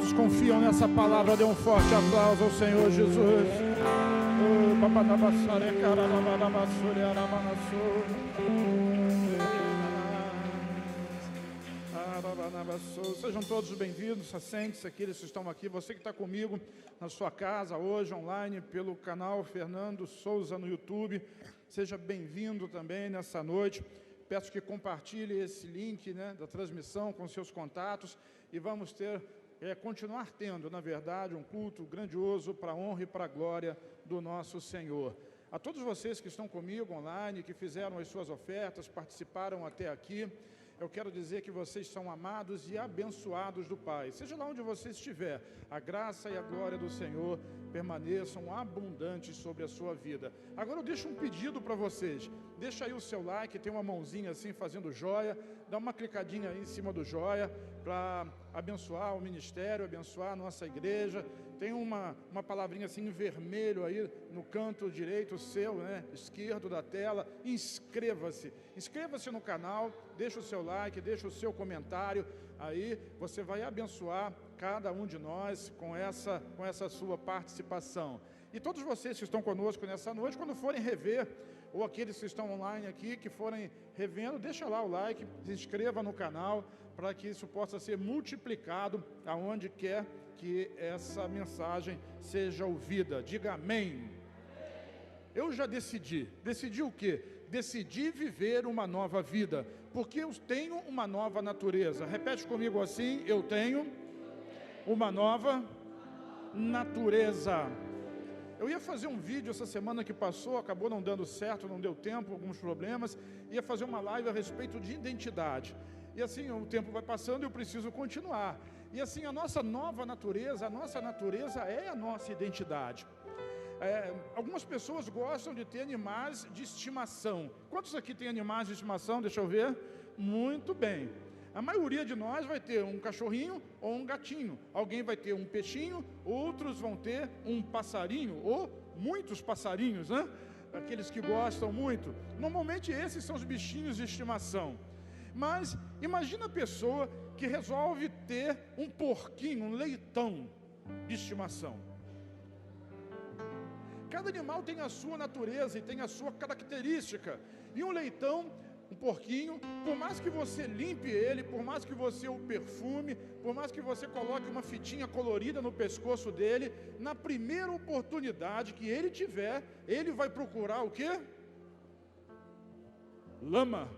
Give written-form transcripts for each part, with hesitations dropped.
Quantos confiam nessa palavra? Dê um forte aplauso ao Senhor Jesus. Sejam todos bem-vindos, assente-se, aqueles que estão aqui, você que está comigo na sua casa hoje, online, pelo canal Fernando Souza no YouTube, seja bem-vindo também nessa noite. Peço que compartilhe esse link, da transmissão com seus contatos e vamos continuar tendo, na verdade, um culto grandioso para a honra e para a glória do nosso Senhor. A todos vocês que estão comigo online, que fizeram as suas ofertas, participaram até aqui, eu quero dizer que vocês são amados e abençoados do Pai. Seja lá onde você estiver, a graça e a glória do Senhor permaneçam abundantes sobre a sua vida. Agora eu deixo um pedido para vocês. Deixa aí o seu like, tem uma mãozinha assim fazendo joia, dá uma clicadinha aí em cima do joia para abençoar o ministério, abençoar a nossa igreja. Tem uma palavrinha assim em vermelho aí no canto direito seu, esquerdo da tela. Inscreva-se no canal, deixa o seu like, deixa o seu comentário. Aí você vai abençoar cada um de nós com essa sua participação. E todos vocês que estão conosco nessa noite, quando forem rever, ou aqueles que estão online aqui, que forem revendo, deixa lá o like, se inscreva no canal, para que isso possa ser multiplicado aonde quer que essa mensagem seja ouvida. Diga amém. Eu já decidi o quê? Decidi viver uma nova vida, porque eu tenho uma nova natureza. Repete comigo assim: eu tenho uma nova natureza. Eu ia fazer um vídeo essa semana que passou, acabou não dando certo, não deu tempo, alguns problemas. Ia fazer uma live a respeito de identidade. E assim, o tempo vai passando e eu preciso continuar. E assim, a nossa natureza é a nossa identidade. Algumas pessoas gostam de ter animais de estimação. Quantos aqui têm animais de estimação? Deixa eu ver. Muito bem. A maioria de nós vai ter um cachorrinho ou um gatinho. Alguém vai ter um peixinho, outros vão ter um passarinho, ou muitos passarinhos, Aqueles que gostam muito. Normalmente esses são os bichinhos de estimação. Mas imagina a pessoa que resolve ter um porquinho, um leitão de estimação. Cada animal tem a sua natureza e tem a sua característica. E um leitão, um porquinho, por mais que você limpe ele, por mais que você o perfume, por mais que você coloque uma fitinha colorida no pescoço dele, na primeira oportunidade que ele tiver, ele vai procurar o quê? Lama.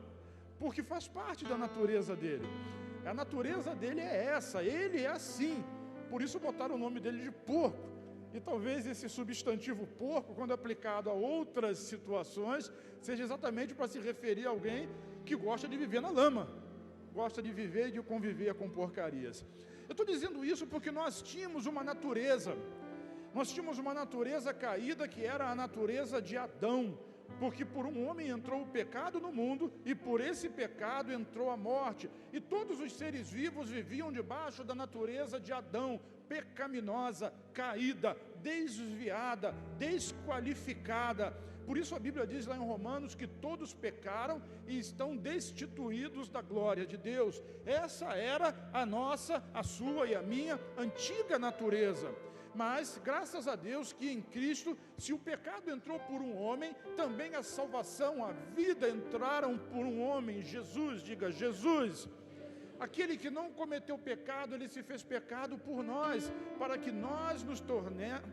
Porque faz parte da natureza dele. A natureza dele é essa, ele é assim. Por isso botaram o nome dele de porco. E talvez esse substantivo porco, quando aplicado a outras situações, seja exatamente para se referir a alguém que gosta de viver na lama, gosta de viver e de conviver com porcarias. Eu estou dizendo isso porque nós tínhamos uma natureza caída que era a natureza de Adão. Porque por um homem entrou o pecado no mundo, e por esse pecado entrou a morte. E todos os seres vivos viviam debaixo da natureza de Adão, pecaminosa, caída, desviada, desqualificada. Por isso a Bíblia diz lá em Romanos que todos pecaram e estão destituídos da glória de Deus. Essa era a sua e a minha antiga natureza. Mas, graças a Deus que em Cristo, se o pecado entrou por um homem, também a salvação, a vida entraram por um homem, Jesus. Diga, Jesus. Aquele que não cometeu pecado, ele se fez pecado por nós, para que nós nos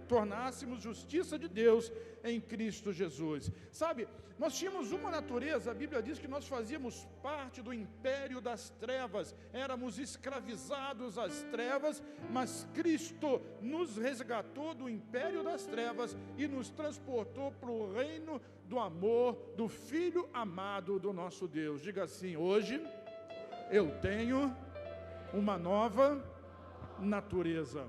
tornássemos justiça de Deus em Cristo Jesus. Sabe, nós tínhamos uma natureza, a Bíblia diz que nós fazíamos parte do império das trevas, éramos escravizados às trevas, mas Cristo nos resgatou do império das trevas e nos transportou para o reino do amor do Filho amado do nosso Deus. Diga assim: hoje eu tenho uma nova natureza.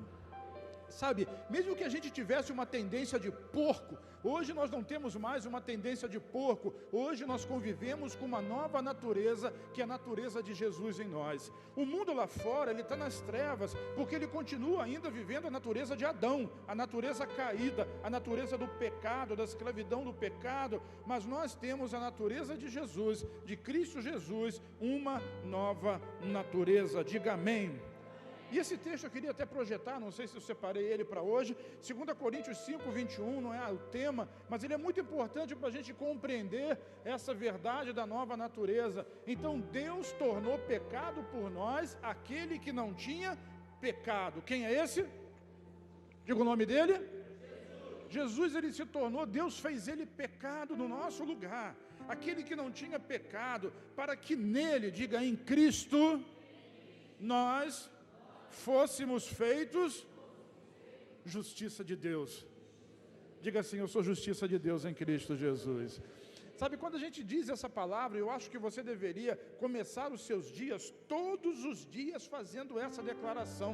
Sabe, mesmo que a gente tivesse uma tendência de porco, hoje nós não temos mais uma tendência de porco. Hoje nós convivemos com uma nova natureza, que é a natureza de Jesus em nós. O mundo lá fora, ele está nas trevas, porque ele continua ainda vivendo a natureza de Adão, a natureza caída, a natureza do pecado, da escravidão do pecado. Mas nós temos a natureza de Jesus, de Cristo Jesus, uma nova natureza. Diga amém. E esse texto eu queria até projetar, não sei se eu separei ele para hoje, 2 Coríntios 5, 21, não é o tema, mas ele é muito importante para a gente compreender essa verdade da nova natureza. Então Deus tornou pecado por nós aquele que não tinha pecado. Quem é esse? Diga o nome dele. Jesus, ele se tornou, Deus fez ele pecado no nosso lugar, aquele que não tinha pecado, para que nele, diga em Cristo, nós fôssemos feitos justiça de Deus. Diga assim: eu sou justiça de Deus em Cristo Jesus. Sabe, quando a gente diz essa palavra, eu acho que você deveria começar os seus dias, todos os dias, fazendo essa declaração.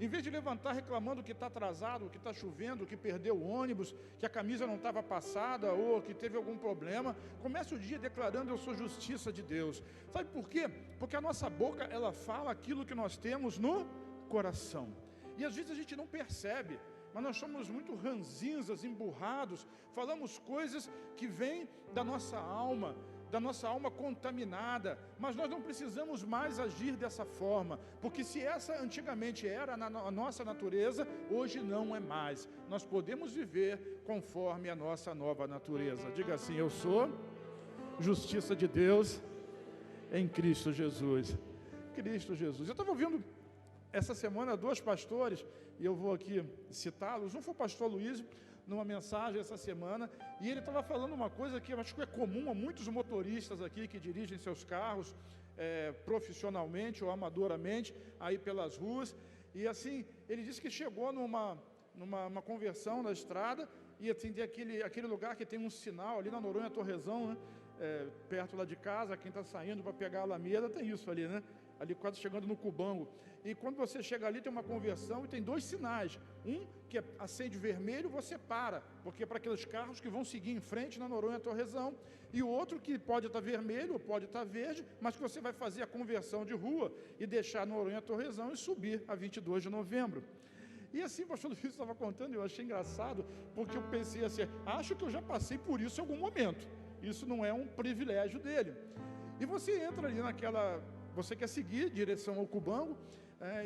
Em vez de levantar reclamando que está atrasado, que está chovendo, que perdeu o ônibus, que a camisa não estava passada ou que teve algum problema, comece o dia declarando: eu sou justiça de Deus. Sabe por quê? Porque a nossa boca, ela fala aquilo que nós temos no coração. E às vezes a gente não percebe, mas nós somos muito ranzinzas, emburrados, falamos coisas que vêm da nossa alma contaminada, mas nós não precisamos mais agir dessa forma, porque se essa antigamente era a nossa natureza, hoje não é mais. Nós podemos viver conforme a nossa nova natureza. Diga assim: eu sou justiça de Deus em Cristo Jesus. Cristo Jesus. Eu estava ouvindo essa semana 2 pastores, e eu vou aqui citá-los. Um foi o pastor Luiz, numa mensagem essa semana, e ele estava falando uma coisa que eu acho que é comum a muitos motoristas aqui que dirigem seus carros profissionalmente ou amadoramente aí pelas ruas. E assim, ele disse que chegou numa conversão na estrada, e assim, tem aquele lugar que tem um sinal ali na Noronha Torrezão, né? Perto lá de casa, quem está saindo para pegar a Alameda, tem isso ali, né? Ali quase chegando no Cubango. E quando você chega ali, tem uma conversão e tem 2 sinais. Um que acende vermelho, você para, porque é para aqueles carros que vão seguir em frente na Noronha Torrezão. E o outro que pode estar vermelho ou pode estar verde, mas que você vai fazer a conversão de rua e deixar a Noronha Torrezão e subir a 22 de novembro. E assim, o pastor Luiz estava contando, eu achei engraçado, porque eu pensei assim: acho que eu já passei por isso em algum momento. Isso não é um privilégio dele. E você entra ali você quer seguir em direção ao Cubango,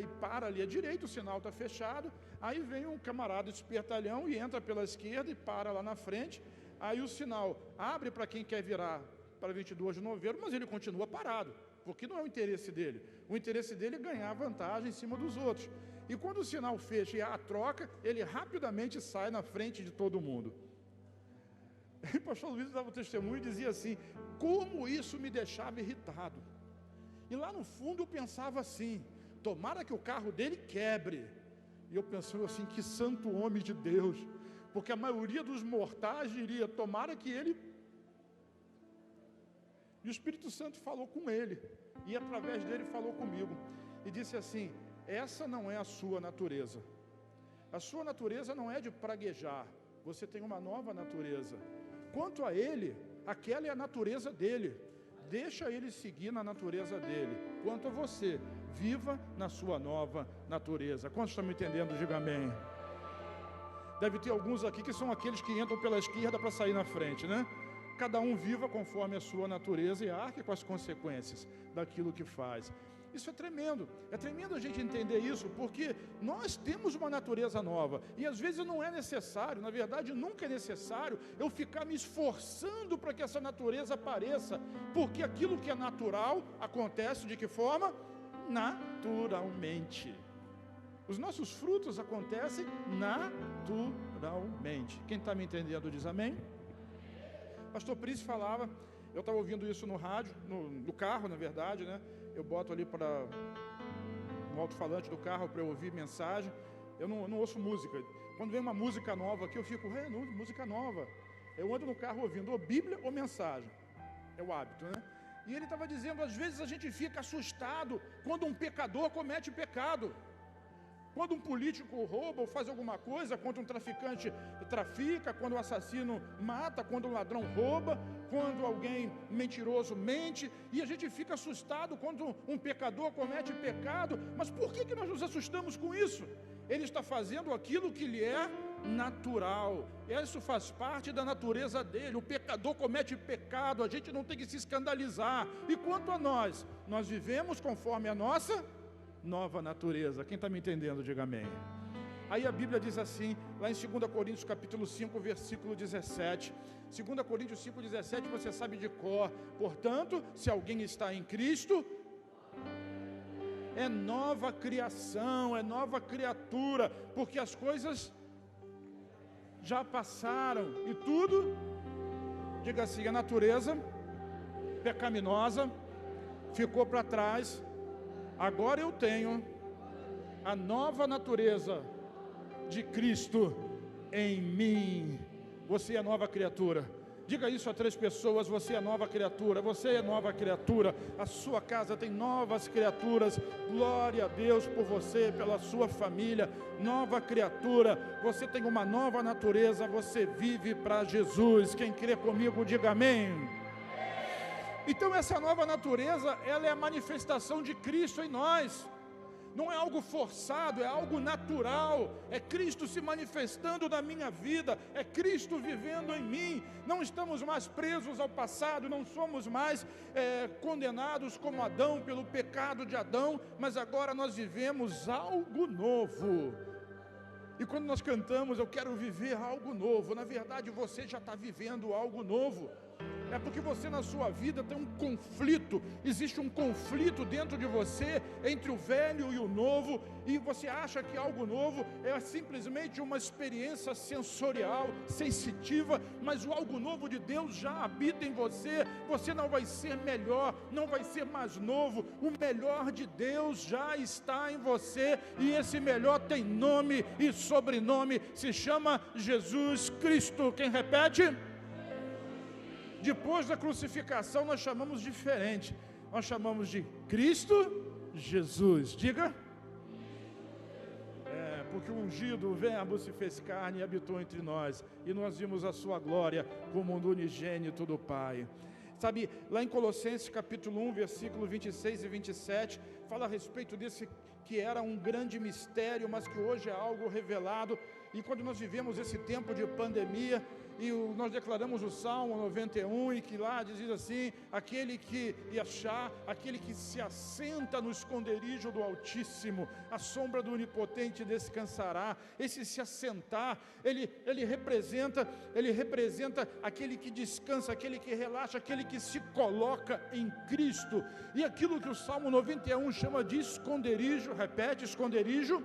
e para ali à direita, o sinal está fechado, aí vem um camarada espertalhão e entra pela esquerda e para lá na frente, aí o sinal abre para quem quer virar para 22 de novembro, mas ele continua parado, porque não é o interesse dele. O interesse dele é ganhar vantagem em cima dos outros. E quando o sinal fecha e há a troca, ele rapidamente sai na frente de todo mundo. E o pastor Luiz dava testemunho e dizia assim: como isso me deixava irritado. E lá no fundo eu pensava assim: tomara que o carro dele quebre. E eu pensava assim: que santo homem de Deus, porque a maioria dos mortais diria: tomara que ele... E o Espírito Santo falou com ele, e através dele falou comigo, e disse assim: essa não é a sua natureza. A sua natureza não é de praguejar, você tem uma nova natureza. Quanto a ele, aquela é a natureza dele, deixa ele seguir na natureza dele. Quanto a você, viva na sua nova natureza. Quantos estão me entendendo? Diga amém. Deve ter alguns aqui que são aqueles que entram pela esquerda para sair na frente, né? Cada um viva conforme a sua natureza e arque com as consequências daquilo que faz. Isso é tremendo a gente entender isso, porque nós temos uma natureza nova, e às vezes não é necessário, na verdade nunca é necessário eu ficar me esforçando para que essa natureza apareça, porque aquilo que é natural acontece de que forma? Naturalmente. Os nossos frutos acontecem naturalmente. Quem está me entendendo diz amém? Pastor Príncipe falava, eu estava ouvindo isso no rádio, no carro na verdade, né? Eu boto ali no alto-falante do carro para eu ouvir mensagem. Eu não ouço música. Quando vem uma música nova aqui, eu fico, música nova. Eu ando no carro ouvindo ou Bíblia ou mensagem. É o hábito, né? E ele estava dizendo, às vezes a gente fica assustado quando um pecador comete pecado. Quando um político rouba ou faz alguma coisa, quando um traficante trafica, quando um assassino mata, quando um ladrão rouba, quando alguém mentiroso mente, e a gente fica assustado quando um pecador comete pecado. Mas por que nós nos assustamos com isso? Ele está fazendo aquilo que lhe é natural, isso faz parte da natureza dele. O pecador comete pecado, a gente não tem que se escandalizar. E quanto a nós vivemos conforme a nossa nova natureza. Quem está me entendendo, diga amém. Aí a Bíblia diz assim, lá em 2 Coríntios capítulo 5, versículo 17. 2 Coríntios 5, 17, você sabe de cor. Portanto, se alguém está em Cristo, é nova criação, é nova criatura, porque as coisas já passaram e tudo, diga assim, a natureza pecaminosa ficou para trás. Agora eu tenho a nova natureza de Cristo em mim. Você é nova criatura. Diga isso a 3 pessoas, você é nova criatura, você é nova criatura, a sua casa tem novas criaturas, glória a Deus por você, pela sua família, nova criatura, você tem uma nova natureza, você vive para Jesus. Quem crê comigo, diga amém. Então essa nova natureza, ela é a manifestação de Cristo em nós. Não é algo forçado, é algo natural, é Cristo se manifestando na minha vida, é Cristo vivendo em mim. Não estamos mais presos ao passado, não somos mais condenados como Adão pelo pecado de Adão, mas agora nós vivemos algo novo. E quando nós cantamos, eu quero viver algo novo, na verdade você já está vivendo algo novo. É porque você na sua vida tem um conflito, existe um conflito dentro de você, entre o velho e o novo, e você acha que algo novo é simplesmente uma experiência sensorial, sensitiva, mas o algo novo de Deus já habita em você. Você não vai ser melhor, não vai ser mais novo, o melhor de Deus já está em você, e esse melhor tem nome e sobrenome, se chama Jesus Cristo. Quem repete? Depois da crucificação nós chamamos diferente, nós chamamos de Cristo Jesus. Diga, porque o ungido, o verbo se fez carne e habitou entre nós, e nós vimos a sua glória como um unigênito do Pai. Sabe, lá em Colossenses capítulo 1, versículo 26 e 27, fala a respeito desse que era um grande mistério, mas que hoje é algo revelado. E quando nós vivemos esse tempo de pandemia, e nós declaramos o Salmo 91, e que lá diz assim, aquele que aquele que se assenta no esconderijo do Altíssimo, a sombra do Onipotente descansará. Esse se assentar, ele representa aquele que descansa, aquele que relaxa, aquele que se coloca em Cristo. E aquilo que o Salmo 91 chama de esconderijo, repete, esconderijo.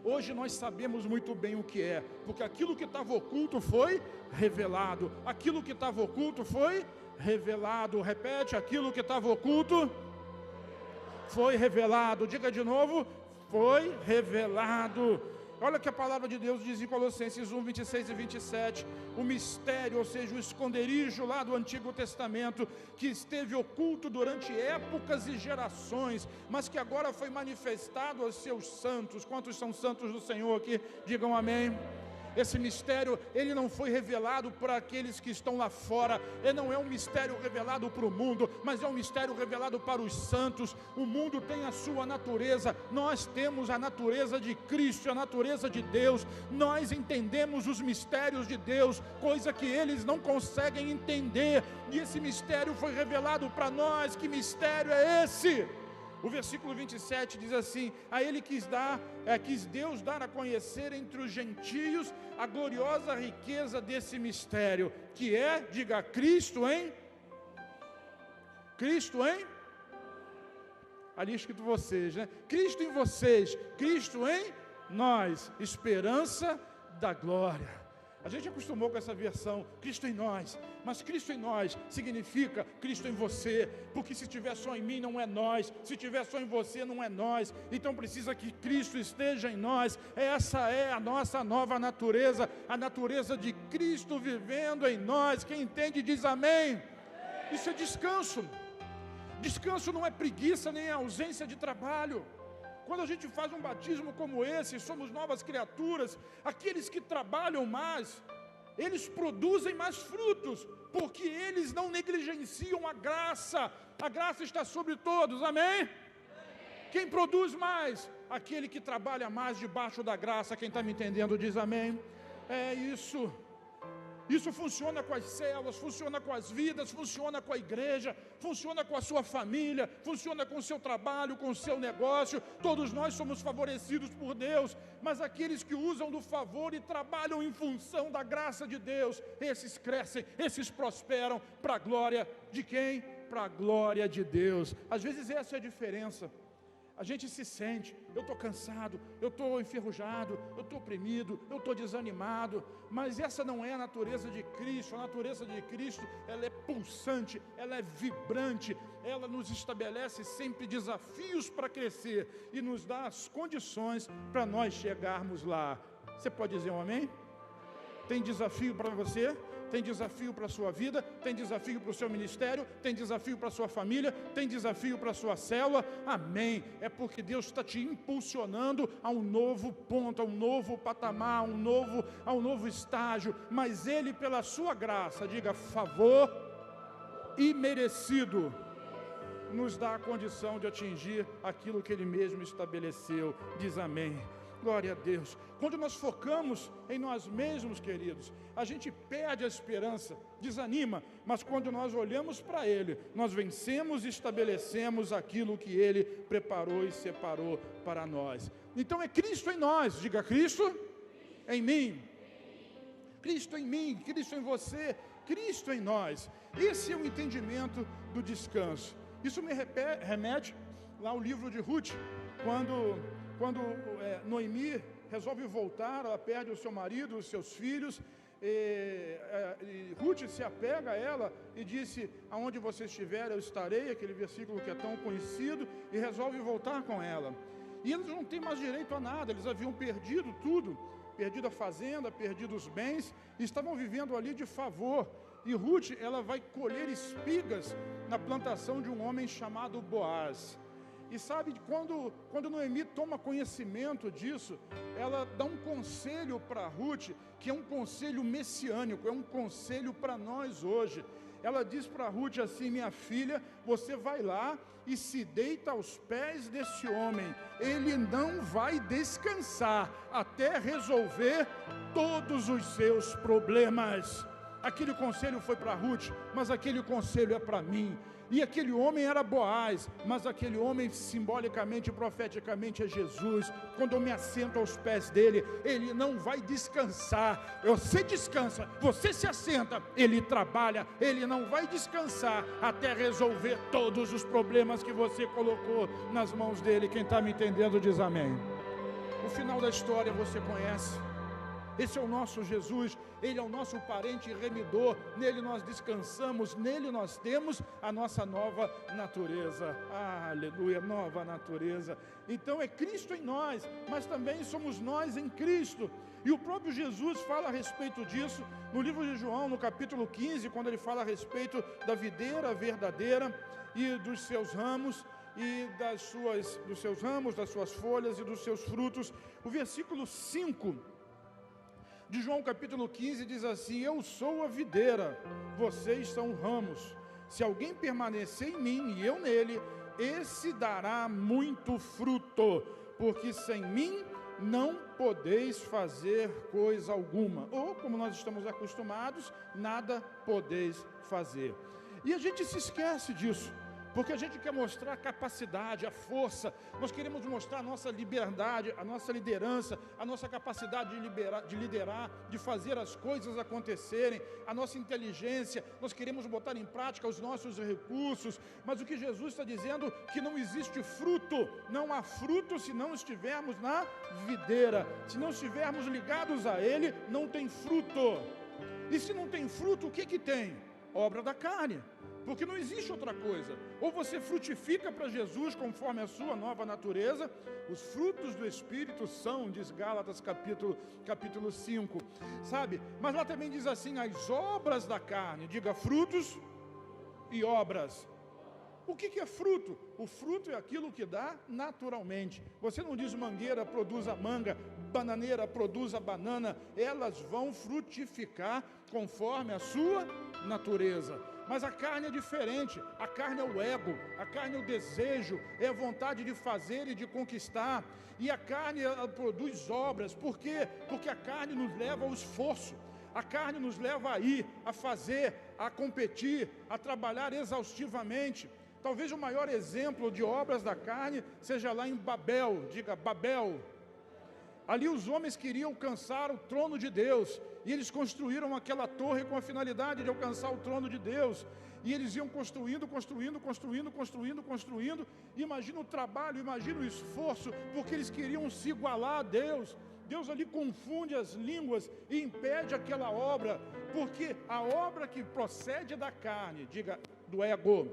Hoje nós sabemos muito bem o que é, porque aquilo que estava oculto foi revelado. Aquilo que estava oculto foi revelado. Repete, aquilo que estava oculto foi revelado. Diga de novo, foi revelado. Olha que a palavra de Deus diz em Colossenses 1, 26 e 27, o mistério, ou seja, o esconderijo lá do Antigo Testamento, que esteve oculto durante épocas e gerações, mas que agora foi manifestado aos seus santos. Quantos são santos do Senhor aqui? Digam amém. Esse mistério, ele não foi revelado para aqueles que estão lá fora, ele não é um mistério revelado para o mundo, mas é um mistério revelado para os santos. O mundo tem a sua natureza, nós temos a natureza de Cristo, a natureza de Deus. Nós entendemos os mistérios de Deus, coisa que eles não conseguem entender, e esse mistério foi revelado para nós. Que mistério é esse? O versículo 27 diz assim, a ele quis Deus dar a conhecer entre os gentios a gloriosa riqueza desse mistério, que é, diga, Cristo em? Cristo em? Ali escrito vocês, né? Cristo em vocês, Cristo em nós, esperança da glória. A gente acostumou com essa versão, Cristo em nós, mas Cristo em nós significa Cristo em você, porque se estiver só em mim não é nós, se estiver só em você não é nós, então precisa que Cristo esteja em nós. Essa é a nossa nova natureza, a natureza de Cristo vivendo em nós. Quem entende diz amém. Isso é descanso. Descanso não é preguiça nem ausência de trabalho. Quando a gente faz um batismo como esse, somos novas criaturas. Aqueles que trabalham mais, eles produzem mais frutos, porque eles não negligenciam a graça está sobre todos, amém? Quem produz mais? Aquele que trabalha mais debaixo da graça. Quem está me entendendo diz amém. É isso. Isso funciona com as células, funciona com as vidas, funciona com a igreja, funciona com a sua família, funciona com o seu trabalho, com o seu negócio. Todos nós somos favorecidos por Deus, mas aqueles que usam do favor e trabalham em função da graça de Deus, esses crescem, esses prosperam para a glória de quem? Para a glória de Deus. Às vezes essa é a diferença. A gente se sente, eu estou cansado, eu estou enferrujado, eu estou oprimido, eu estou desanimado, mas essa não é a natureza de Cristo. A natureza de Cristo, ela é pulsante, ela é vibrante, ela nos estabelece sempre desafios para crescer e nos dá as condições para nós chegarmos lá. Você pode dizer um amém? Tem desafio para você? Tem desafio para a sua vida, tem desafio para o seu ministério, tem desafio para a sua família, tem desafio para a sua célula, amém, é porque Deus está te impulsionando a um novo ponto, a um novo patamar, a um novo estágio, mas Ele pela sua graça, diga favor imerecido, nos dá a condição de atingir aquilo que Ele mesmo estabeleceu, diz amém. Glória a Deus. Quando nós focamos em nós mesmos, queridos, a gente perde a esperança, desanima, mas quando nós olhamos para Ele, nós vencemos e estabelecemos aquilo que Ele preparou e separou para nós. Então é Cristo em nós, diga Cristo em mim, Cristo em mim, Cristo em você, Cristo em nós. Esse é o entendimento do descanso. Isso me remete lá ao livro de Ruth, quando Noemi resolve voltar, ela perde o seu marido, os seus filhos, e Ruth se apega a ela e disse, aonde você estiver eu estarei, aquele versículo que é tão conhecido, e resolve voltar com ela. E eles não têm mais direito a nada, eles haviam perdido tudo, perdido a fazenda, perdido os bens, e estavam vivendo ali de favor. E Ruth, ela vai colher espigas na plantação de um homem chamado Boaz. E sabe, quando Noemi toma conhecimento disso, ela dá um conselho para Ruth, que é um conselho messiânico, é um conselho para nós hoje. Ela diz para Ruth assim, minha filha, você vai lá e se deita aos pés desse homem, ele não vai descansar até resolver todos os seus problemas. Aquele conselho foi para Ruth, mas aquele conselho é para mim. E aquele homem era Boaz, mas aquele homem simbolicamente e profeticamente é Jesus. Quando eu me assento aos pés dele, ele não vai descansar. Você descansa, você se assenta, ele trabalha, ele não vai descansar até resolver todos os problemas que você colocou nas mãos dele. Quem está me entendendo diz amém. O final da história você conhece. Esse é o nosso Jesus, Ele é o nosso parente remidor, nele nós descansamos, nele nós temos a nossa nova natureza, aleluia, nova natureza. Então é Cristo em nós, mas também somos nós em Cristo, e o próprio Jesus fala a respeito disso, no livro de João, no capítulo 15, quando ele fala a respeito da videira verdadeira e dos seus ramos, e dos seus ramos, das suas folhas e dos seus frutos. O versículo 5 de João capítulo 15 diz assim, eu sou a videira, vocês são ramos, se alguém permanecer em mim e eu nele, esse dará muito fruto, porque sem mim não podeis fazer coisa alguma, ou como nós estamos acostumados, nada podeis fazer. E a gente se esquece disso, porque a gente quer mostrar a capacidade, a força, nós queremos mostrar a nossa liberdade, a nossa liderança, a nossa capacidade de liderar, de fazer as coisas acontecerem, a nossa inteligência, nós queremos botar em prática os nossos recursos, mas o que Jesus está dizendo é que não existe fruto, não há fruto se não estivermos na videira, se não estivermos ligados a Ele, não tem fruto, e se não tem fruto, o que tem? Obra da carne. Porque não existe outra coisa, ou você frutifica para Jesus conforme a sua nova natureza, os frutos do Espírito são, diz Gálatas capítulo 5, sabe? Mas lá também diz assim, as obras da carne, diga frutos e obras. O que é fruto? O fruto é aquilo que dá naturalmente. Você não diz mangueira produz a manga, bananeira produz a banana, elas vão frutificar conforme a sua natureza. Mas a carne é diferente, a carne é o ego, a carne é o desejo, é a vontade de fazer e de conquistar, e a carne ela produz obras, por quê? Porque a carne nos leva ao esforço, A carne nos leva a ir, a fazer, a competir, a trabalhar exaustivamente. Talvez o maior exemplo de obras da carne seja lá em Babel, diga Babel. Ali os homens queriam alcançar o trono de Deus, e eles construíram aquela torre com a finalidade de alcançar o trono de Deus. E eles iam construindo. Imagina o trabalho, imagina o esforço, porque eles queriam se igualar a Deus. Deus ali confunde as línguas e impede aquela obra, porque a obra que procede da carne, diga, do ego.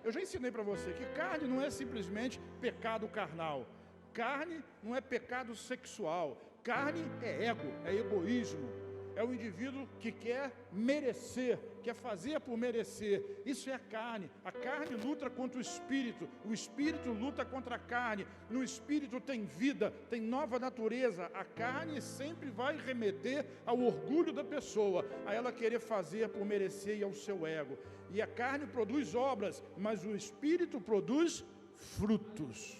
Eu já ensinei para você que carne não é simplesmente pecado carnal. Carne não é pecado sexual. Carne é ego, é egoísmo. É o indivíduo que quer merecer, quer fazer por merecer. Isso é a carne. A carne luta contra o espírito luta contra a carne. No espírito tem vida, tem nova natureza. A carne sempre vai remeter ao orgulho da pessoa, a ela querer fazer por merecer e ao seu ego. E a carne produz obras, mas o espírito produz frutos.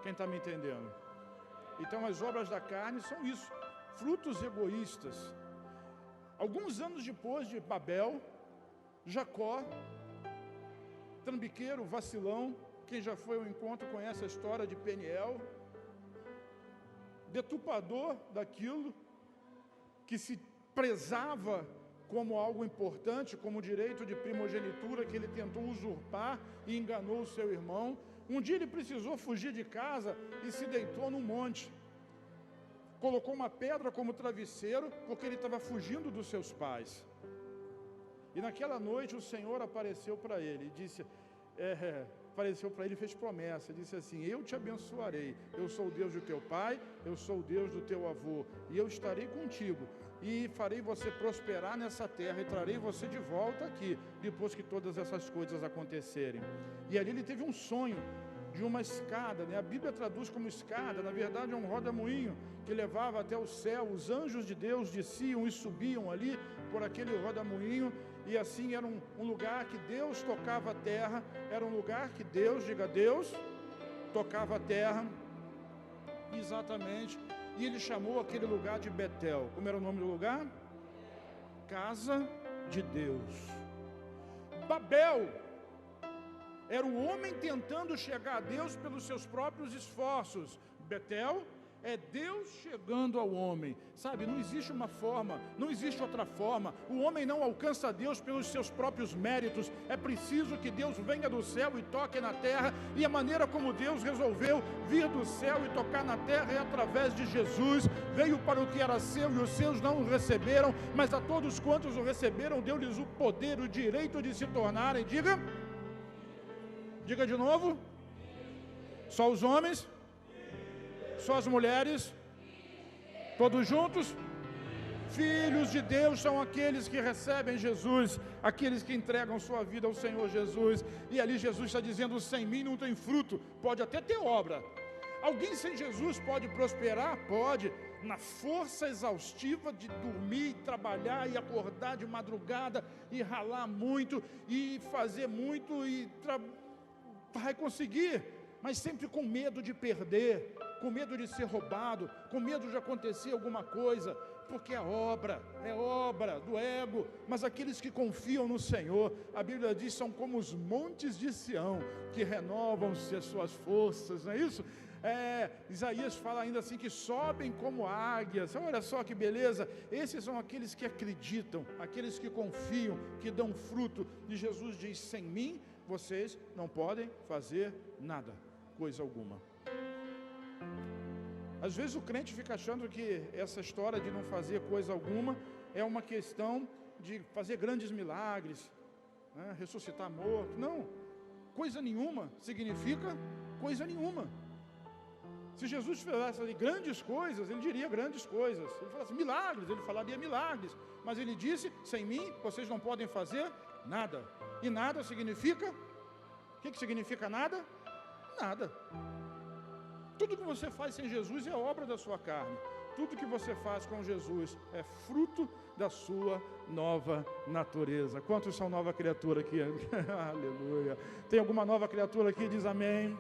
Quem está me entendendo? Então as obras da carne são isso. Frutos egoístas. Alguns anos depois de Babel, Jacó, trambiqueiro, vacilão, quem já foi ao encontro conhece a história de Peniel, deturpador daquilo que se prezava como algo importante, como direito de primogenitura, que ele tentou usurpar e enganou o seu irmão. Um dia ele precisou fugir de casa e se deitou num monte. Colocou uma pedra como travesseiro, porque ele estava fugindo dos seus pais. E naquela noite o Senhor apareceu para ele e disse, fez promessa, disse assim, eu te abençoarei, eu sou o Deus do teu pai, eu sou o Deus do teu avô, e eu estarei contigo, e farei você prosperar nessa terra, e trarei você de volta aqui, depois que todas essas coisas acontecerem. E ali ele teve um sonho de uma escada, né? A Bíblia traduz como escada, na verdade é um roda-moinho que levava até o céu. Os anjos de Deus desciam e subiam ali por aquele roda-moinho, e assim era um lugar que Deus tocava a terra, era um lugar que Deus, diga Deus, tocava a terra, exatamente, e ele chamou aquele lugar de Betel. Como era o nome do lugar? Casa de Deus. Babel era o homem tentando chegar a Deus pelos seus próprios esforços. Betel é Deus chegando ao homem. Sabe, não existe uma forma, não existe outra forma. O homem não alcança Deus pelos seus próprios méritos. É preciso que Deus venha do céu e toque na terra. E a maneira como Deus resolveu vir do céu e tocar na terra é através de Jesus. Veio para o que era seu e os seus não o receberam, mas a todos quantos o receberam, deu-lhes o poder, o direito de se tornarem, diga de novo, só os homens, só as mulheres, todos juntos, filhos de Deus são aqueles que recebem Jesus, aqueles que entregam sua vida ao Senhor Jesus. E ali Jesus está dizendo, sem mim não tem fruto. Pode até ter obra. Alguém sem Jesus pode prosperar? Pode, na força exaustiva de dormir, trabalhar e acordar de madrugada e ralar muito e fazer muito e vai conseguir, mas sempre com medo de perder, com medo de ser roubado, com medo de acontecer alguma coisa, porque é obra do ego. Mas aqueles que confiam no Senhor, a Bíblia diz, são como os montes de Sião, que renovam-se as suas forças, não é isso? Isaías fala ainda assim, que sobem como águias. Olha só que beleza. Esses são aqueles que acreditam, aqueles que confiam, que dão fruto. E Jesus diz, sem mim vocês não podem fazer nada, coisa alguma. Às vezes o crente fica achando que essa história de não fazer coisa alguma é uma questão de fazer grandes milagres, né? Ressuscitar morto. Não, coisa nenhuma significa coisa nenhuma. Se Jesus falasse ali grandes coisas, ele diria grandes coisas. Se ele falasse milagres, ele falaria milagres. Mas ele disse, sem mim vocês não podem fazer nada. E nada significa, o que significa nada? Nada. Tudo que você faz sem Jesus é obra da sua carne. Tudo que você faz com Jesus é fruto da sua nova natureza. Quantos são nova criatura aqui? Aleluia. Tem alguma nova criatura aqui? Diz amém.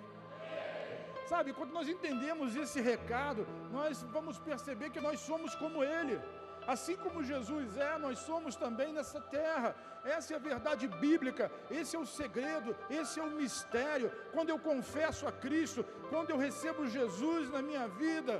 Sabe, quando nós entendemos esse recado, nós vamos perceber que nós somos como Ele. Assim como Jesus é, nós somos também nessa terra. Essa é a verdade bíblica, esse é o segredo, esse é o mistério. Quando eu confesso a Cristo, quando eu recebo Jesus na minha vida,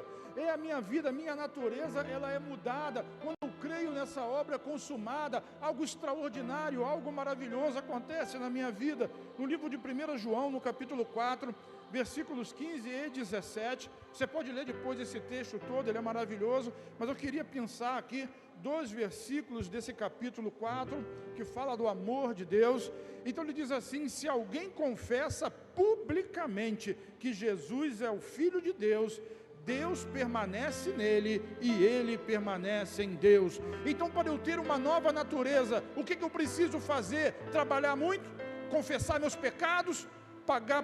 a minha vida, a minha natureza, ela é mudada. Quando eu creio nessa obra consumada, algo extraordinário, algo maravilhoso acontece na minha vida. No livro de 1 João, no capítulo 4, versículos 15 e 17, você pode ler depois esse texto todo, ele é maravilhoso, mas eu queria pensar aqui 2 versículos desse capítulo 4, que fala do amor de Deus. Então ele diz assim: se alguém confessa publicamente que Jesus é o Filho de Deus, Deus permanece nele e ele permanece em Deus. Então, para eu ter uma nova natureza, o que eu preciso fazer? Trabalhar muito? Confessar meus pecados? Pagar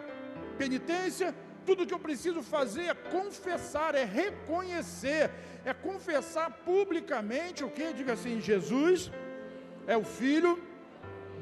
penitência? Tudo que eu preciso fazer é confessar, é reconhecer, é confessar publicamente o que? Diga assim: Jesus é o Filho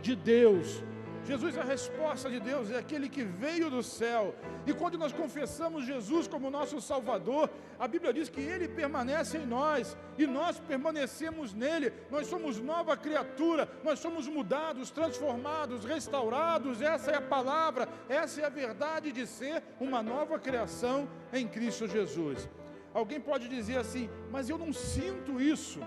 de Deus. Jesus é a resposta de Deus, é aquele que veio do céu. E quando nós confessamos Jesus como nosso Salvador, a Bíblia diz que Ele permanece em nós, e nós permanecemos nele. Nós somos nova criatura, nós somos mudados, transformados, restaurados. Essa é a palavra, essa é a verdade de ser uma nova criação em Cristo Jesus. Alguém pode dizer assim: mas eu não sinto isso.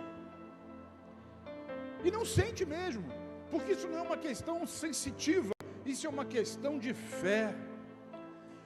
E não sente mesmo, porque isso não é uma questão sensitiva, isso é uma questão de fé.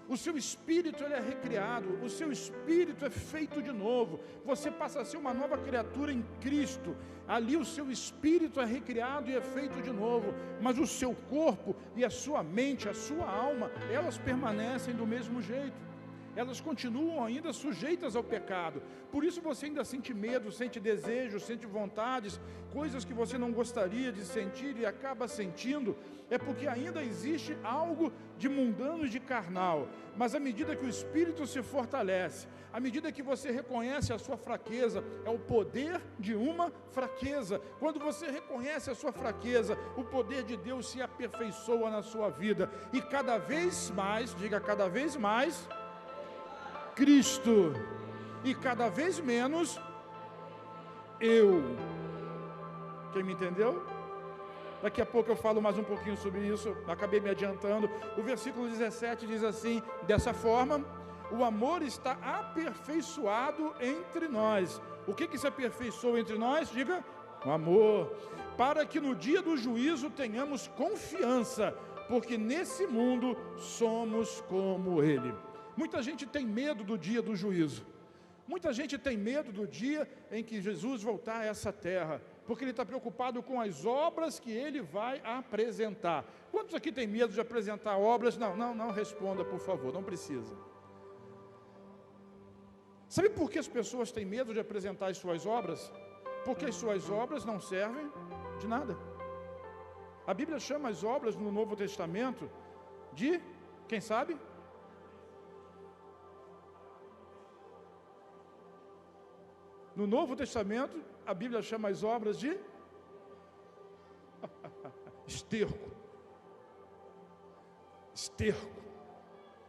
O seu espírito ele é recriado, o seu espírito é feito de novo, você passa a ser uma nova criatura em Cristo. Ali o seu espírito é recriado e é feito de novo, mas o seu corpo e a sua mente, a sua alma, elas permanecem do mesmo jeito. Elas continuam ainda sujeitas ao pecado. Por isso você ainda sente medo, sente desejo, sente vontades, coisas que você não gostaria de sentir e acaba sentindo. É porque ainda existe algo de mundano e de carnal. Mas à medida que o Espírito se fortalece, à medida que você reconhece a sua fraqueza, é o poder de uma fraqueza. Quando você reconhece a sua fraqueza, o poder de Deus se aperfeiçoa na sua vida. E cada vez mais, diga cada vez mais, Cristo, e cada vez menos eu. Quem me entendeu? Daqui a pouco eu falo mais um pouquinho sobre isso, acabei me adiantando. O versículo 17 diz assim: dessa forma, o amor está aperfeiçoado entre nós. O que se aperfeiçoa entre nós? Diga, o amor. Para que no dia do juízo tenhamos confiança, porque nesse mundo somos como Ele. Muita gente tem medo do dia do juízo. Muita gente tem medo do dia em que Jesus voltar a essa terra, porque ele está preocupado com as obras que ele vai apresentar. Quantos aqui tem medo de apresentar obras? Não responda, por favor, não precisa. Sabe por que as pessoas têm medo de apresentar as suas obras? Porque as suas obras não servem de nada. A Bíblia chama as obras no Novo Testamento de, quem sabe? No Novo Testamento, a Bíblia chama as obras de esterco. Esterco.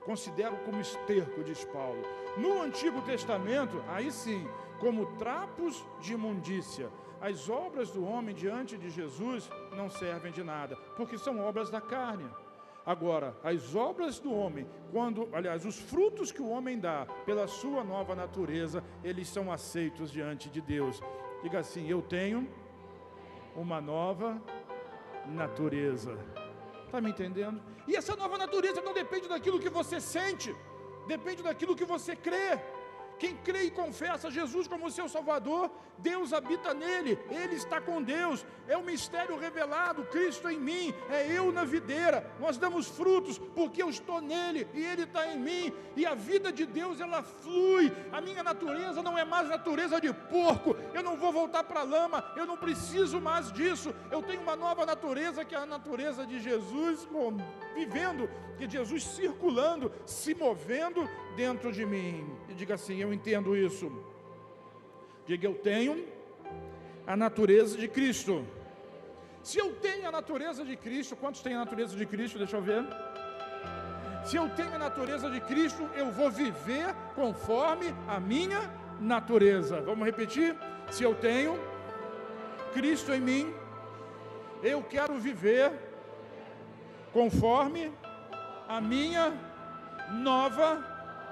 Considero como esterco, diz Paulo. No Antigo Testamento, aí sim, como trapos de imundícia. As obras do homem diante de Jesus não servem de nada, porque são obras da carne. Agora, as obras do homem, os frutos que o homem dá pela sua nova natureza, eles são aceitos diante de Deus. Diga assim: eu tenho uma nova natureza. Está me entendendo? E essa nova natureza não depende daquilo que você sente, depende daquilo que você crê. Quem crê e confessa Jesus como seu Salvador, Deus habita nele, ele está com Deus, é o mistério revelado, Cristo em mim, é eu na videira, nós damos frutos porque eu estou nele e ele está em mim, e a vida de Deus ela flui, a minha natureza não é mais natureza de porco, eu não vou voltar para a lama, eu não preciso mais disso, eu tenho uma nova natureza que é a natureza de Jesus, vivendo, que Jesus circulando, se movendo dentro de mim. E diga assim: eu entendo isso. Diga: eu tenho a natureza de Cristo. Se eu tenho a natureza de Cristo, quantos têm a natureza de Cristo? Deixa eu ver. Se eu tenho a natureza de Cristo, eu vou viver conforme a minha natureza. Vamos repetir? Se eu tenho Cristo em mim, eu quero viver conforme a minha nova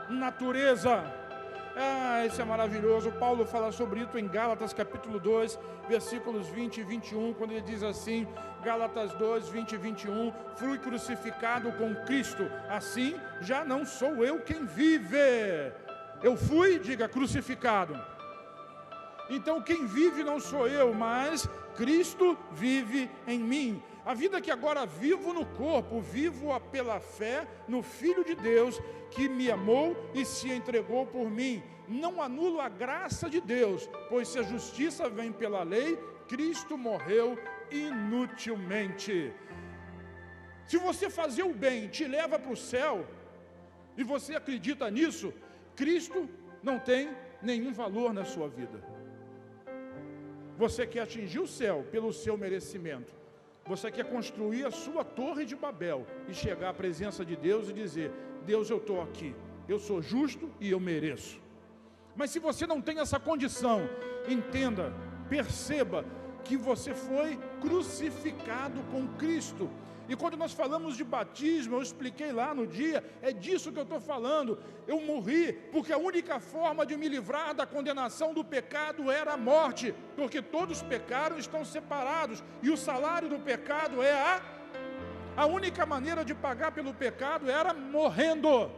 natureza. Isso é maravilhoso. Paulo fala sobre isso em Gálatas capítulo 2, versículos 20 e 21, quando ele diz assim, Gálatas 2, 20 e 21, fui crucificado com Cristo, assim já não sou eu quem vive. Eu fui, diga, crucificado. Então quem vive não sou eu, mas Cristo vive em mim. A vida que agora vivo no corpo, vivo-a pela fé no Filho de Deus, que me amou e se entregou por mim. Não anulo a graça de Deus, pois se a justiça vem pela lei, Cristo morreu inutilmente. Se você fazer o bem te leva para o céu, e você acredita nisso, Cristo não tem nenhum valor na sua vida. Você quer atingir o céu pelo seu merecimento. Você quer construir a sua torre de Babel e chegar à presença de Deus e dizer, Deus, eu estou aqui, eu sou justo e eu mereço. Mas se você não tem essa condição, entenda, perceba que você foi crucificado com Cristo. E quando nós falamos de batismo, eu expliquei lá no dia, é disso que eu estou falando. Eu morri porque a única forma de me livrar da condenação do pecado era a morte, porque todos pecaram e estão separados, e o salário do pecado é a única maneira de pagar pelo pecado era morrendo.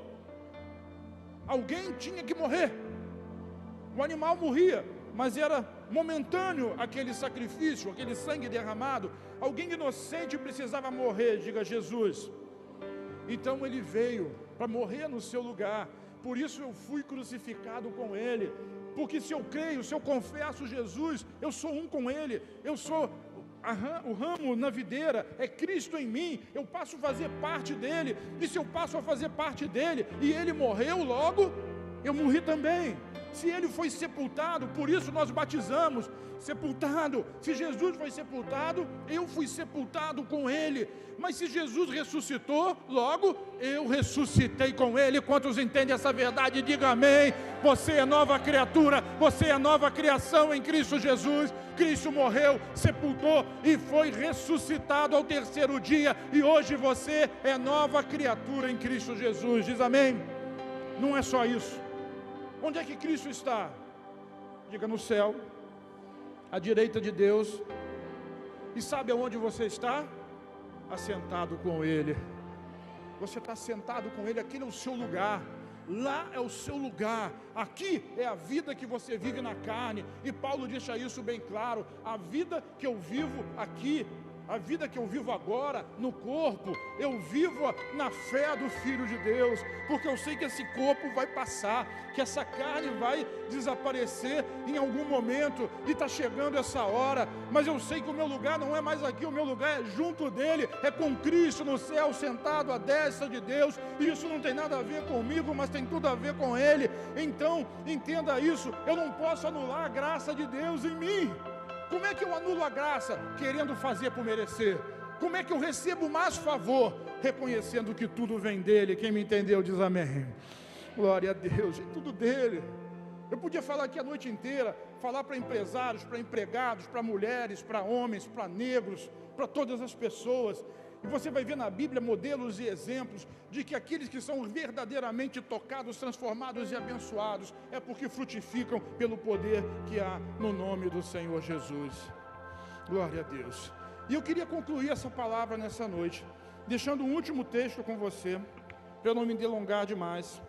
Alguém tinha que morrer. O animal morria, mas era momentâneo aquele sacrifício, aquele sangue derramado. Alguém inocente precisava morrer, diga Jesus. Então ele veio para morrer no seu lugar. Por isso eu fui crucificado com ele. Porque se eu creio, se eu confesso Jesus, eu sou um com ele. Eu sou o ramo na videira, é Cristo em mim. Eu passo a fazer parte dele. E se eu passo a fazer parte dele e ele morreu, logo eu morri também. Se ele foi sepultado, por isso nós batizamos, sepultado. Se Jesus foi sepultado, eu fui sepultado com ele. Mas se Jesus ressuscitou, logo eu ressuscitei com ele. Quantos entendem essa verdade? Diga amém. Você é nova criatura, você é nova criação em Cristo Jesus. Cristo morreu, sepultou e foi ressuscitado ao terceiro dia. E hoje você é nova criatura em Cristo Jesus. Diz amém. Não é só isso. Onde é que Cristo está? Diga, no céu, à direita de Deus. E sabe aonde você está? Assentado com Ele. Você está sentado com Ele, aquele é o seu lugar. Lá é o seu lugar. Aqui é a vida que você vive na carne. E Paulo deixa isso bem claro. A vida que eu vivo aqui, a vida que eu vivo agora, no corpo, eu vivo na fé do Filho de Deus, porque eu sei que esse corpo vai passar, que essa carne vai desaparecer em algum momento, e está chegando essa hora, mas eu sei que o meu lugar não é mais aqui, o meu lugar é junto dele, é com Cristo no céu, sentado à destra de Deus, e isso não tem nada a ver comigo, mas tem tudo a ver com ele. Então, entenda isso, eu não posso anular a graça de Deus em mim. Como é que eu anulo a graça querendo fazer por merecer? Como é que eu recebo mais favor reconhecendo que tudo vem dele? Quem me entendeu diz amém. Glória a Deus, é tudo dele. Eu podia falar aqui a noite inteira, falar para empresários, para empregados, para mulheres, para homens, para negros, para todas as pessoas. E você vai ver na Bíblia modelos e exemplos de que aqueles que são verdadeiramente tocados, transformados e abençoados é porque frutificam pelo poder que há no nome do Senhor Jesus. Glória a Deus. E eu queria concluir essa palavra nessa noite, deixando um último texto com você, para eu não me delongar demais.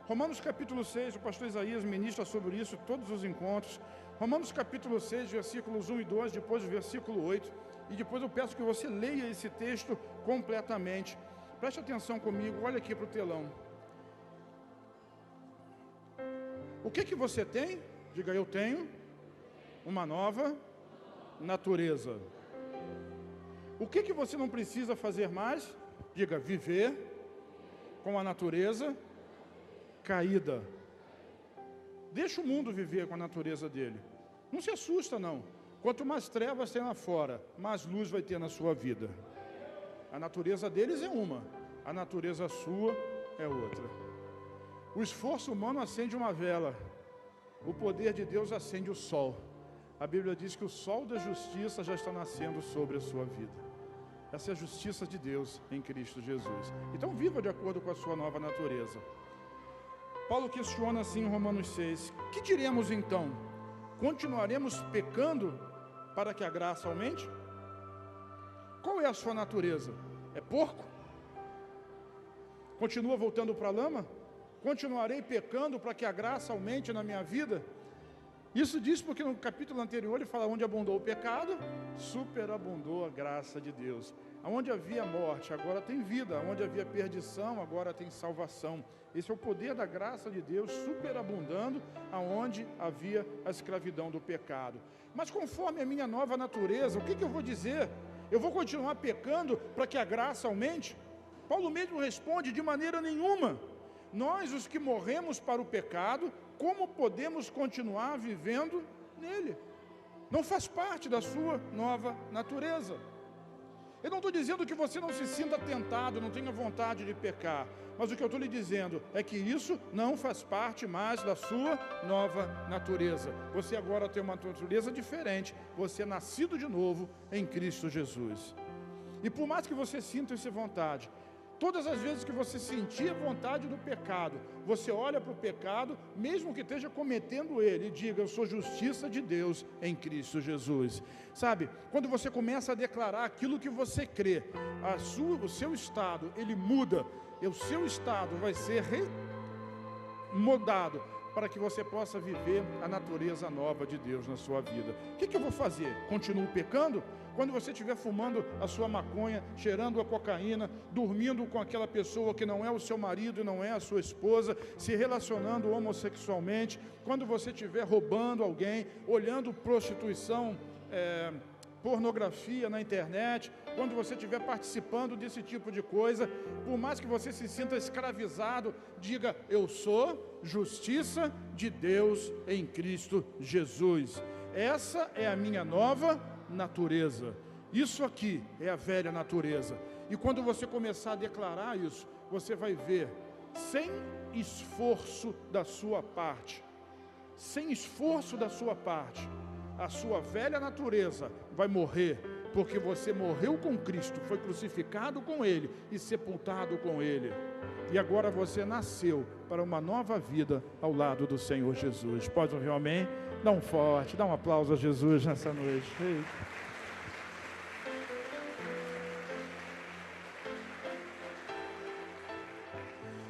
Romanos capítulo 6, o pastor Isaías ministra sobre isso todos os encontros. Romanos capítulo 6, versículos 1 e 2, depois o versículo 8. E depois eu peço que você leia esse texto completamente. Preste atenção comigo, olha aqui para o telão. O que você tem? Diga, eu tenho uma nova natureza. O que você não precisa fazer mais? Diga, viver com a natureza caída. Deixa o mundo viver com a natureza dele. Não se assusta não. Quanto mais trevas tem lá fora, mais luz vai ter na sua vida. A natureza deles é uma, a natureza sua é outra. O esforço humano acende uma vela, o poder de Deus acende o sol. a Bíblia diz que o sol da justiça já está nascendo sobre a sua vida. Essa é a justiça de Deus em Cristo Jesus. Então viva de acordo com a sua nova natureza. Paulo questiona assim em Romanos 6, que diremos então? Continuaremos pecando para que a graça aumente? Qual é a sua natureza? É porco? Continua voltando para a lama? Continuarei pecando para que a graça aumente na minha vida? Isso diz porque no capítulo anterior ele fala: onde abundou o pecado, superabundou a graça de Deus. Onde havia morte, agora tem vida. Onde havia perdição, agora tem salvação. Esse é o poder da graça de Deus superabundando aonde havia a escravidão do pecado. Mas conforme a minha nova natureza, o que eu vou dizer? Eu vou continuar pecando para que a graça aumente? Paulo mesmo responde: de maneira nenhuma. Nós, os que morremos para o pecado, como podemos continuar vivendo nele? Não faz parte da sua nova natureza. Eu não estou dizendo que você não se sinta tentado, não tenha vontade de pecar, mas o que eu estou lhe dizendo é que isso não faz parte mais da sua nova natureza. Você agora tem uma natureza diferente, você é nascido de novo em Cristo Jesus. E por mais que você sinta essa vontade, todas as vezes que você sentir a vontade do pecado, você olha para o pecado, mesmo que esteja cometendo ele, e diga: eu sou justiça de Deus em Cristo Jesus. Sabe, quando você começa a declarar aquilo que você crê, o seu estado, ele muda, e o seu estado vai ser remodado, para que você possa viver a natureza nova de Deus na sua vida. O que eu vou fazer? Continuo pecando? Quando você estiver fumando a sua maconha, cheirando a cocaína, dormindo com aquela pessoa que não é o seu marido e não é a sua esposa, se relacionando homossexualmente, quando você estiver roubando alguém, olhando prostituição, pornografia na internet, quando você estiver participando desse tipo de coisa, por mais que você se sinta escravizado, diga: eu sou justiça de Deus em Cristo Jesus. Essa é a minha nova natureza. Isso aqui é a velha natureza. E quando você começar a declarar isso, você vai ver, sem esforço da sua parte, a sua velha natureza vai morrer, porque você morreu com Cristo, foi crucificado com Ele e sepultado com Ele. E agora você nasceu para uma nova vida ao lado do Senhor Jesus. Pode ouvir um amém? Dá um forte, dá um aplauso a Jesus nessa noite.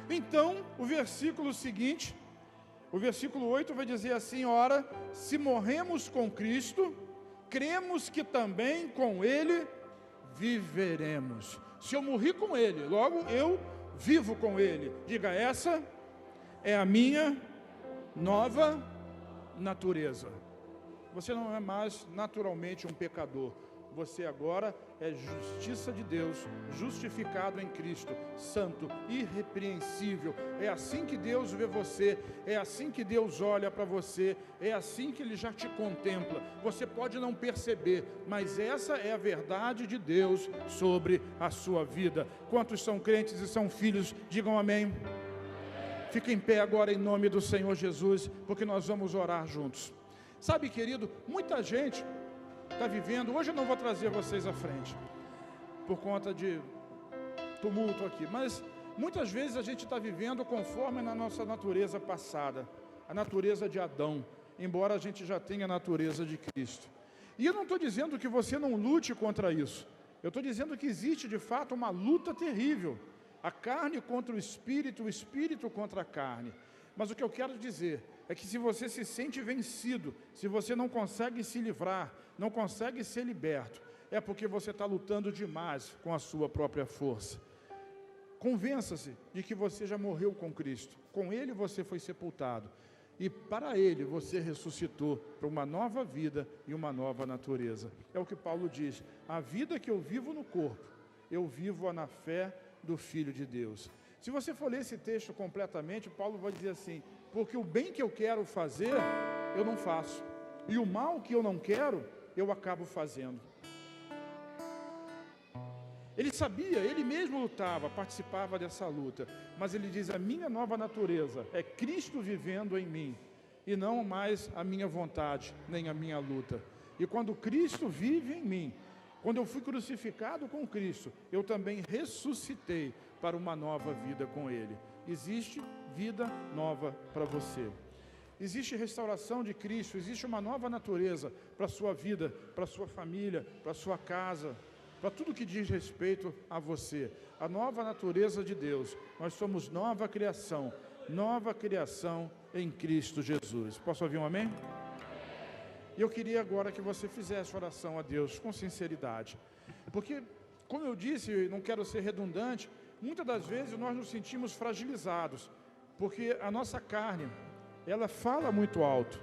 Então, o versículo seguinte, o versículo 8 vai dizer assim: ora, se morremos com Cristo, cremos que também com Ele viveremos. Se eu morri com Ele, logo eu vivo com Ele. Diga: essa é a minha nova natureza. Você não é mais naturalmente um pecador. Você agora é justiça de Deus, justificado em Cristo, santo, irrepreensível. É assim que Deus vê você, é assim que Deus olha para você, é assim que Ele já te contempla. Você pode não perceber, mas essa é a verdade de Deus sobre a sua vida. Quantos são crentes e são filhos? Digam amém. Fique em pé agora em nome do Senhor Jesus, porque nós vamos orar juntos. Sabe, querido, muita gente está vivendo, hoje eu não vou trazer vocês à frente, por conta de tumulto aqui, mas muitas vezes a gente está vivendo conforme na nossa natureza passada, a natureza de Adão, embora a gente já tenha a natureza de Cristo. E eu não estou dizendo que você não lute contra isso, eu estou dizendo que existe de fato uma luta terrível, a carne contra o espírito contra a carne. Mas o que eu quero dizer é que se você se sente vencido, se você não consegue se livrar, não consegue ser liberto, é porque você está lutando demais com a sua própria força. Convença-se de que você já morreu com Cristo, com Ele você foi sepultado, e para Ele você ressuscitou para uma nova vida e uma nova natureza. É o que Paulo diz: a vida que eu vivo no corpo, eu vivo-a na fé do Filho de Deus. Se você for ler esse texto completamente, Paulo vai dizer assim: porque o bem que eu quero fazer, eu não faço, e o mal que eu não quero, eu acabo fazendo. Ele sabia, ele mesmo lutava, participava dessa luta, mas ele diz: a minha nova natureza é Cristo vivendo em mim, e não mais a minha vontade, nem a minha luta. E quando Cristo vive em mim, quando eu fui crucificado com Cristo, eu também ressuscitei para uma nova vida com Ele. Existe vida nova para você. Existe restauração de Cristo, existe uma nova natureza para a sua vida, para a sua família, para a sua casa, para tudo que diz respeito a você. A nova natureza de Deus. Nós somos nova criação em Cristo Jesus. Posso ouvir um amém? E eu queria agora que você fizesse oração a Deus com sinceridade. Porque, como eu disse, não quero ser redundante, muitas das vezes nós nos sentimos fragilizados, porque a nossa carne, ela fala muito alto,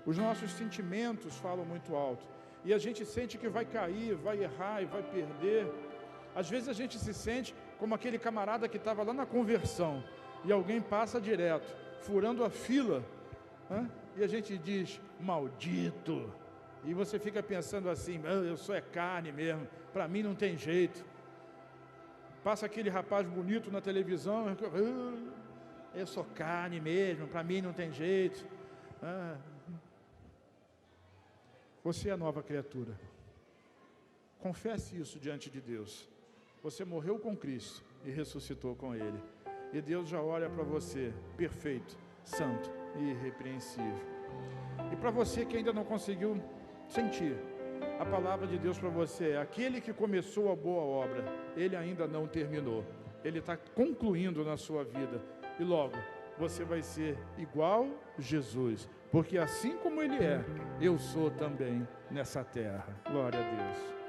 os nossos sentimentos falam muito alto, e a gente sente que vai cair, vai errar e vai perder. Às vezes a gente se sente como aquele camarada que estava lá na conversão, e alguém passa direto, furando a fila, e a gente diz, maldito, e você fica pensando assim, eu sou carne mesmo, para mim não tem jeito. Passa aquele rapaz bonito na televisão, eu sou carne mesmo, para mim não tem jeito. Você é nova criatura. Confesse isso diante de Deus. Você morreu com Cristo e ressuscitou com Ele. E Deus já olha para você, perfeito, santo e irrepreensível. E para você que ainda não conseguiu sentir, a palavra de Deus para você é: aquele que começou a boa obra, Ele ainda não terminou. Ele está concluindo na sua vida. E logo, você vai ser igual Jesus, porque assim como Ele é, eu sou também nessa terra. Glória a Deus.